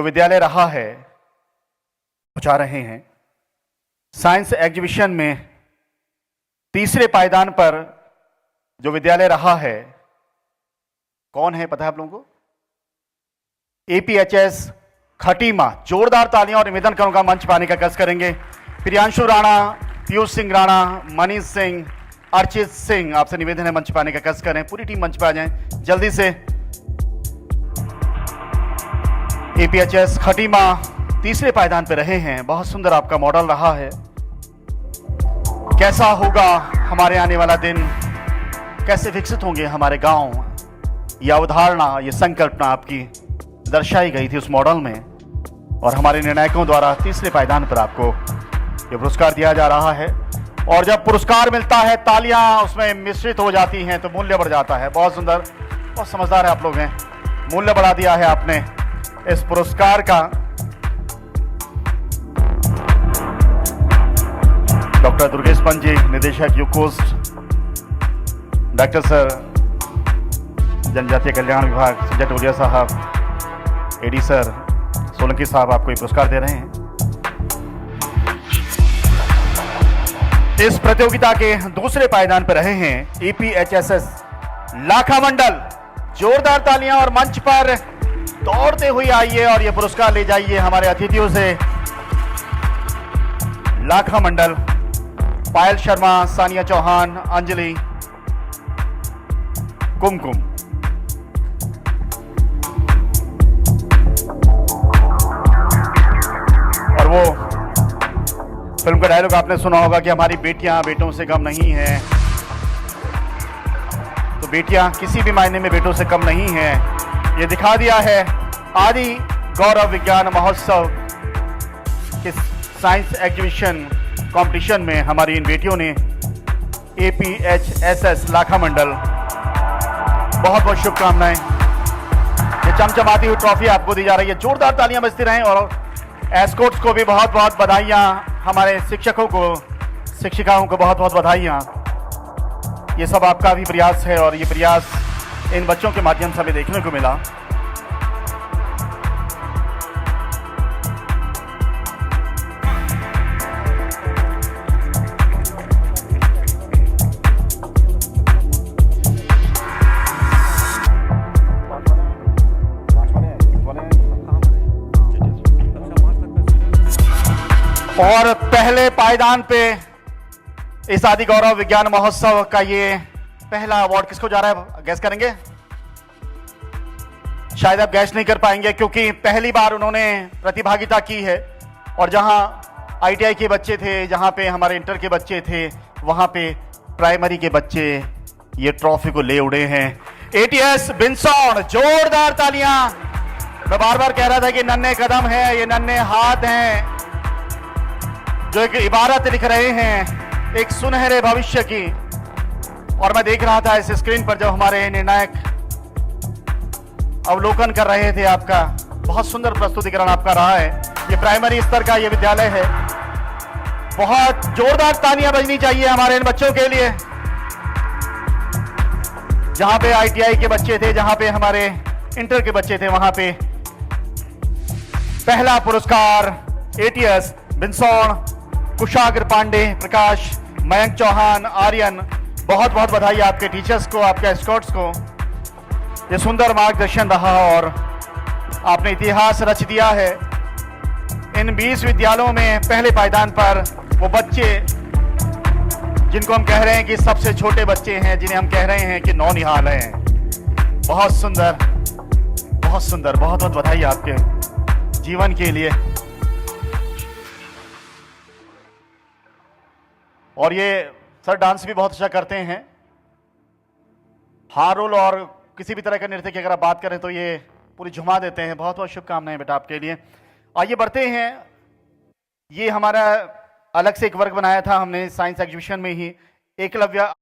विद्यालय रहा है पहुंचा रहे हैं। साइंस एग्जीबिशन में तीसरे पायदान पर जो विद्यालय रहा है, कौन है पता है आप लोगों को? APHS खटीमा। जोरदार तालियां और निवेदन करूंगा मंच पाने का कस करेंगे। प्रियांशु राणा, पीयूष सिंह राणा, मनीष सिंह, अर्चित सिंह, आपसे निवेदन है मंच पाने का कस करें। पूरी टीम मंच पे आ जाएं जल्दी से। APHS खटीमा तीसरे पायदान पे रहे हैं। बहुत सुंदर आपका मॉडल रहा है। कैसा होगा हमारे आने वाला दिन, कैसे विकसित होंगे हमारे गांव, यह अवधारणा, यह संकल्पना आपकी दर्शाई गई थी उस मॉडल में, और हमारे निर्णायकों द्वारा तीसरे पायदान पर आपको यह पुरस्कार दिया जा रहा है। और जब पुरस्कार मिलता है तालियां उसमें मिश्रित हो जाती हैं तो मूल्य बढ़ जाता है। बहुत सुंदर, बहुत समझदार है आप लोग हैं। मूल्य बढ़ा दिया है आपने इस पुरस्कार का। डॉक्टर दुर्गेश पंत जी, निदेशक यूकोस्ट, डॉक्टर सर जनजातीय कल्याण विभाग संजय टोलिया साहब, AD सर सोलंकी साहब आपको ये पुरस्कार दे रहे हैं। इस प्रतियोगिता के दूसरे पायदान पर रहे हैं APHSS लाखा मंडल। जोरदार तालियां और मंच पर दौड़ते हुए आइए और ये पुरस्कार ले जाइए हमारे अतिथियों से। लाखा मंडल, पायल शर्मा, सानिया चौहान, अंजलि, कुमकुम। और वो फिल्म का डायलॉग आपने सुना होगा कि हमारी बेटियां बेटों से कम नहीं हैं। तो बेटियां किसी भी मायने में बेटों से कम नहीं हैं। ये दिखा दिया है आदि गौरव विज्ञान महोत्सव के साइंस एग्जीबिशन कंपटीशन में हमारी इन बेटियों ने APHSS लाखा मंडल, बहुत बहुत शुभकामनाएं। ये चमचमाती हुई ट्रॉफी आपको दी जा रही है। जोरदार तालियां बजती रहें। और एस्कॉर्ट्स को भी बहुत बहुत बधाइयां, हमारे शिक्षकों को, शिक्षिकाओं को बहुत बहुत बधाइयां। ये सब आपका भी प्रयास है और ये प्रयास इन बच्चों के माध्यम से हमें देखने को मिला। और पहले पायदान पे इस आदि गौरव विज्ञान महोत्सव का ये पहला अवार्ड किसको जा रहा है, गैस करेंगे? शायद आप गैस नहीं कर पाएंगे क्योंकि पहली बार उन्होंने प्रतिभागिता की है। और जहां ITI के बच्चे थे, जहां पे हमारे इंटर के बच्चे थे, वहां पे प्राइमरी के बच्चे ये ट्रॉफी को ले उड़े हैं। ATS बिनसौड़, जोरदार तालियां। मैं बार बार कह रहा था कि नन्हे कदम है, ये नन्हे हाथ हैं जो एक इबारत लिख रहे हैं एक सुनहरे भविष्य की। और मैं देख रहा था इस स्क्रीन पर जब हमारे निर्णायक अवलोकन कर रहे थे आपका, बहुत सुंदर प्रस्तुतिकरण आपका रहा है। ये प्राइमरी स्तर का ये विद्यालय है। बहुत जोरदार तालियां बजनी चाहिए हमारे इन बच्चों के लिए। जहां पे ITI के बच्चे थे, जहां पे हमारे इंटर के बच्चे थे, वहां पे पहला पुरस्कार ATS बिनसौड़, कुशाग्र पांडे, प्रकाश, मयंक चौहान, आर्यन, बहुत बहुत बधाई आपके टीचर्स को, आपके एस्कॉर्ट्स को। ये सुंदर मार्गदर्शन रहा और आपने इतिहास रच दिया है। इन 20 विद्यालयों में पहले पायदान पर वो बच्चे जिनको हम कह रहे हैं कि सबसे छोटे बच्चे हैं, जिन्हें हम कह रहे हैं कि नौनिहाल हैं। बहुत सुंदर, बहुत सुंदर, बहुत बहुत बधाई आपके जीवन के लिए। और ये सर डांस भी बहुत अच्छा करते हैं। हारोल और किसी भी तरह का नृत्य की अगर आप बात करें तो ये पूरी झुमा देते हैं। बहुत बहुत शुभकामनाएं बेटा आपके लिए। आइए बढ़ते हैं। ये हमारा अलग से एक वर्ग बनाया था हमने साइंस एग्जीबिशन में ही, एकलव्य